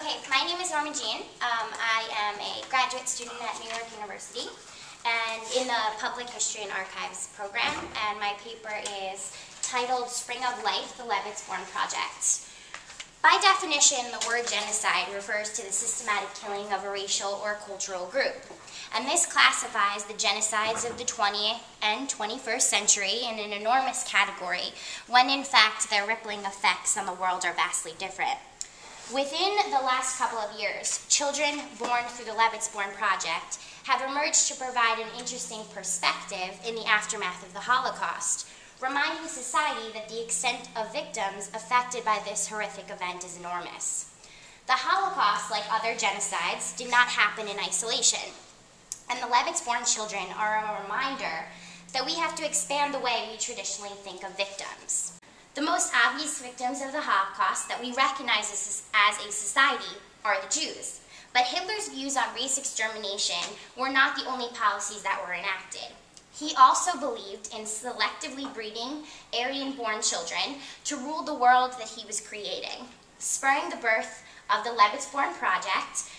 Okay, my name is Norma. I am a graduate student at New York University and in the Public History and Archives program, and my paper is titled Spring of Life, the Levitts-Born Project. By definition, the word genocide refers to the systematic killing of a racial or cultural group, and this classifies the genocides of the 20th and 21st century in an enormous category, when in fact their rippling effects on the world are vastly different. Within the last couple of years, children born through the Levitts-Born Project have emerged to provide an interesting perspective in the aftermath of the Holocaust, reminding society that the extent of victims affected by this horrific event is enormous. The Holocaust, like other genocides, did not happen in isolation, and the Levitts-Born children are a reminder that we have to expand the way we traditionally think of victims. The most obvious victims of the Holocaust that we recognize as a society are the Jews, but Hitler's views on race extermination were not the only policies that were enacted. He also believed in selectively breeding Aryan-born children to rule the world that he was creating, spurring the birth of the Levitts-Born Project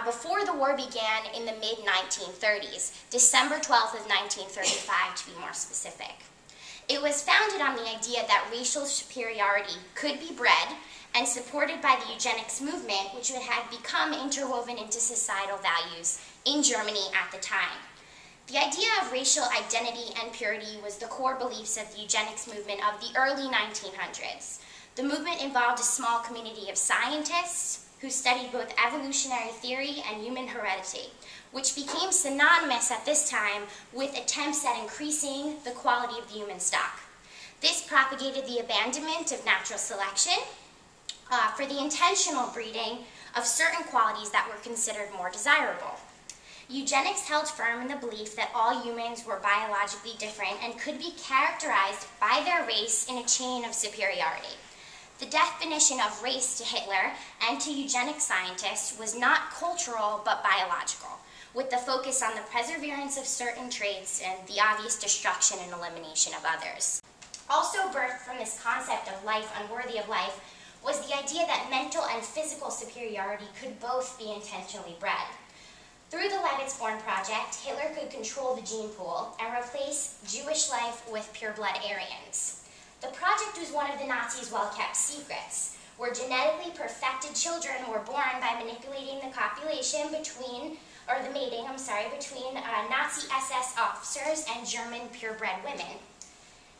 before the war began in the mid-1930s, December 12th of 1935 to be more specific. It was founded on the idea that racial superiority could be bred and supported by the eugenics movement, which had become interwoven into societal values in Germany at the time. The idea of racial identity and purity was the core beliefs of the eugenics movement of the early 1900s. The movement involved a small community of scientists who studied both evolutionary theory and human heredity, which became synonymous at this time with attempts at increasing the quality of the human stock. This propagated the abandonment of natural selection for the intentional breeding of certain qualities that were considered more desirable. Eugenics held firm in the belief that all humans were biologically different and could be characterized by their race in a chain of superiority. The definition of race to Hitler and to eugenics scientists was not cultural but biological, with the focus on the perseverance of certain traits and the obvious destruction and elimination of others. Also birthed from this concept of life unworthy of life was the idea that mental and physical superiority could both be intentionally bred. Through the Levitts-Born Project, Hitler could control the gene pool and replace Jewish life with pureblood Aryans. The project was one of the Nazis' well-kept secrets, where genetically perfected children were born by manipulating the copulation between Nazi SS officers and German purebred women.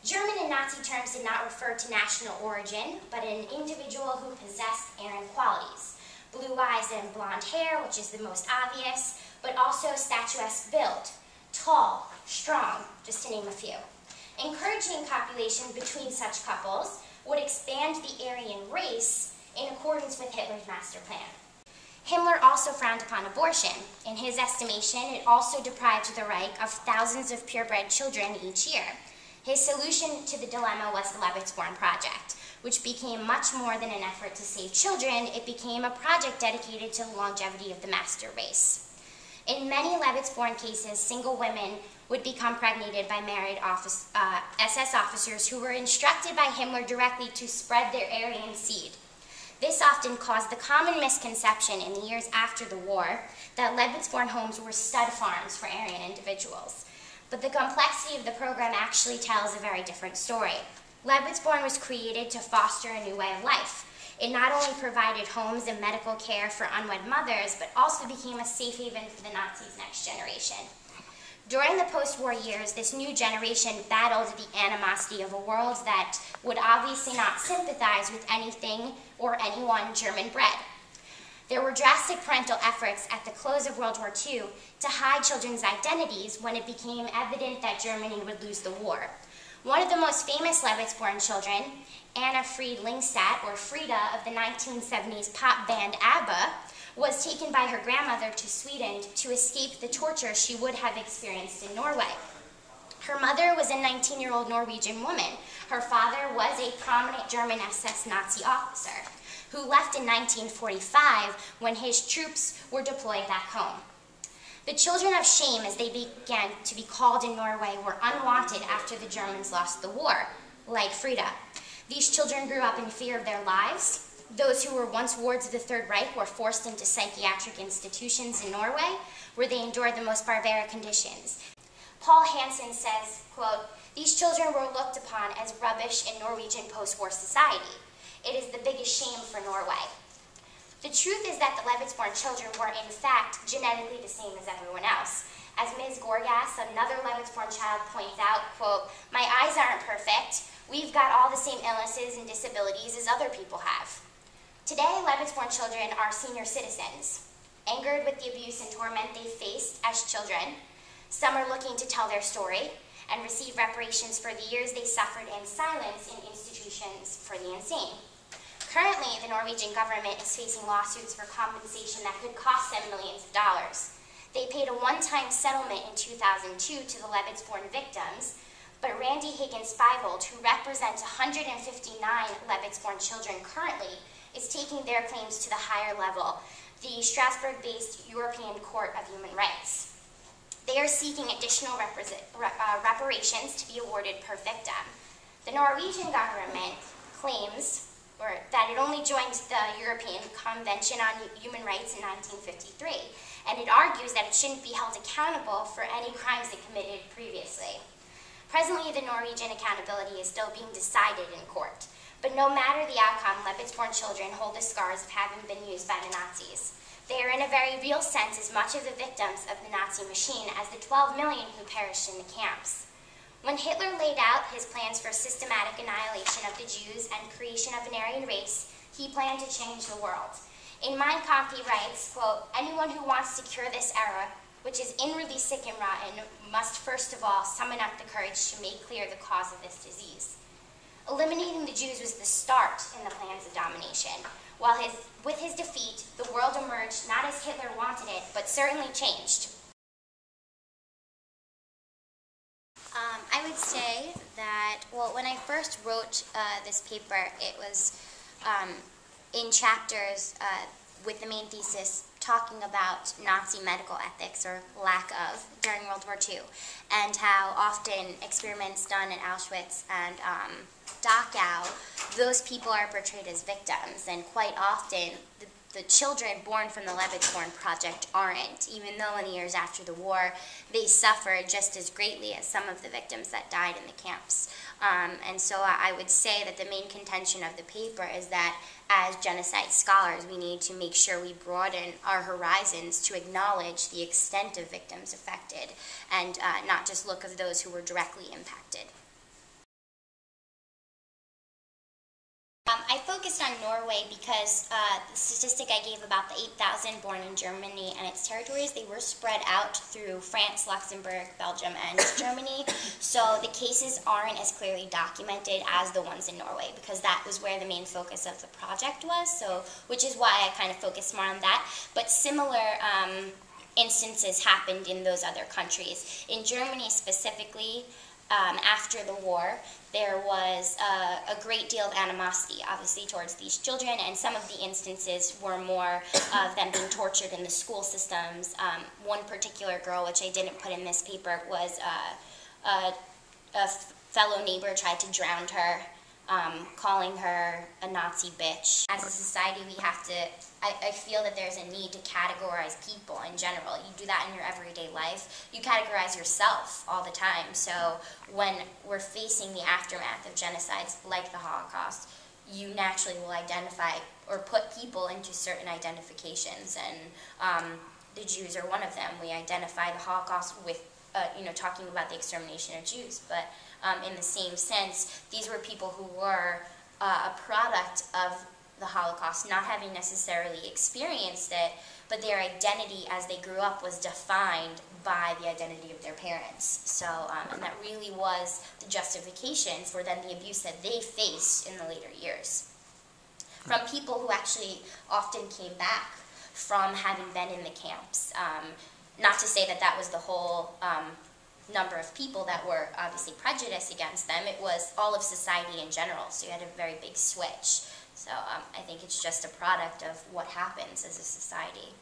German in Nazi terms did not refer to national origin, but an individual who possessed Aryan qualities. Blue eyes and blonde hair, which is the most obvious, but also statuesque build, tall, strong, just to name a few. Encouraging copulation between such couples would expand the Aryan race in accordance with Hitler's master plan. Himmler also frowned upon abortion. In his estimation, it also deprived the Reich of thousands of purebred children each year. His solution to the dilemma was the Levitts-Born Project, which became much more than an effort to save children. It became a project dedicated to the longevity of the master race. In many Levitts-Born cases, single women would become pregnated by married SS officers who were instructed by Himmler directly to spread their Aryan seed. This often caused the common misconception in the years after the war that Levitts-Born homes were stud farms for Aryan individuals. But the complexity of the program actually tells a very different story. Levitts-Born was created to foster a new way of life. It not only provided homes and medical care for unwed mothers, but also became a safe haven for the Nazis' next generation. During the post-war years, this new generation battled the animosity of a world that would obviously not sympathize with anything or anyone German-bred. There were drastic parental efforts at the close of World War II to hide children's identities when it became evident that Germany would lose the war. One of the most famous Levitts-Born children, Anna Fried Lyngstad, or Frida, of the 1970s pop band ABBA, was taken by her grandmother to Sweden to escape the torture she would have experienced in Norway. Her mother was a 19-year-old Norwegian woman. Her father was a prominent German SS Nazi officer who left in 1945 when his troops were deployed back home. The children of shame, as they began to be called in Norway, were unwanted after the Germans lost the war, like Frida. These children grew up in fear of their lives, Those who were once wards of the Third Reich were forced into psychiatric institutions in Norway, where they endured the most barbaric conditions. Paul Hansen says, quote, "These children were looked upon as rubbish in Norwegian post-war society. It is the biggest shame for Norway." The truth is that the Levittsborn children were, in fact, genetically the same as everyone else. As Ms. Gorgas, another Levittsborn child, points out, quote, "My eyes aren't perfect. We've got all the same illnesses and disabilities as other people have." Today, Levittsborn children are senior citizens, angered with the abuse and torment they faced as children. Some are looking to tell their story and receive reparations for the years they suffered in silence in institutions for the insane. Currently, the Norwegian government is facing lawsuits for compensation that could cost them millions of dollars. They paid a one-time settlement in 2002 to the Levittsborn victims, but Randy Higgins-Feivold, who represents 159 Levittsborn children currently, is taking their claims to the higher level, the Strasbourg-based European Court of Human Rights. They are seeking additional reparations to be awarded per victim. The Norwegian government claims that it only joined the European Convention on Human Rights in 1953, and it argues that it shouldn't be held accountable for any crimes it committed previously. Presently, the Norwegian accountability is still being decided in court. But no matter the outcome, Levittsborn children hold the scars of having been used by the Nazis. They are in a very real sense as much of the victims of the Nazi machine as the 12 million who perished in the camps. When Hitler laid out his plans for systematic annihilation of the Jews and creation of an Aryan race, he planned to change the world. In Mein Kampf, he writes, quote, "Anyone who wants to cure this era, which is inwardly sick and rotten, must first of all summon up the courage to make clear the cause of this disease." Eliminating the Jews was the start in the plans of domination. While with his defeat, the world emerged not as Hitler wanted it, but certainly changed. I would say that, well, when I first wrote this paper, it was in chapters with the main thesis talking about Nazi medical ethics, or lack of, during World War II, and how often experiments done at Auschwitz and Dachau, those people are portrayed as victims, and quite often the children born from the Levittsborn Project aren't, even though in the years after the war they suffered just as greatly as some of the victims that died in the camps. And so I would say that the main contention of the paper is that as genocide scholars we need to make sure we broaden our horizons to acknowledge the extent of victims affected and not just look at those who were directly impacted. I focused on Norway because the statistic I gave about the 8,000 born in Germany and its territories, they were spread out through France, Luxembourg, Belgium, and Germany. So the cases aren't as clearly documented as the ones in Norway, because that was where the main focus of the project was, so which is why I kind of focused more on that. But similar instances happened in those other countries. In Germany specifically, after the war, there was a great deal of animosity, obviously, towards these children, and some of the instances were more of them being tortured in the school systems. One particular girl, which I didn't put in this paper, was a fellow neighbor tried to drown her, calling her a Nazi bitch. As a society, we have to, I feel that there's a need to categorize people in general. You do that in your everyday life. You categorize yourself all the time. So when we're facing the aftermath of genocides like the Holocaust, you naturally will identify or put people into certain identifications, and the Jews are one of them. We identify the Holocaust with talking about the extermination of Jews, but in the same sense, these were people who were a product of the Holocaust, not having necessarily experienced it, but their identity as they grew up was defined by the identity of their parents. So, and that really was the justification for then the abuse that they faced in the later years. From people who actually often came back from having been in the camps. Not to say that that was the whole number of people that were obviously prejudiced against them. It was all of society in general, so you had a very big switch. So I think it's just a product of what happens as a society.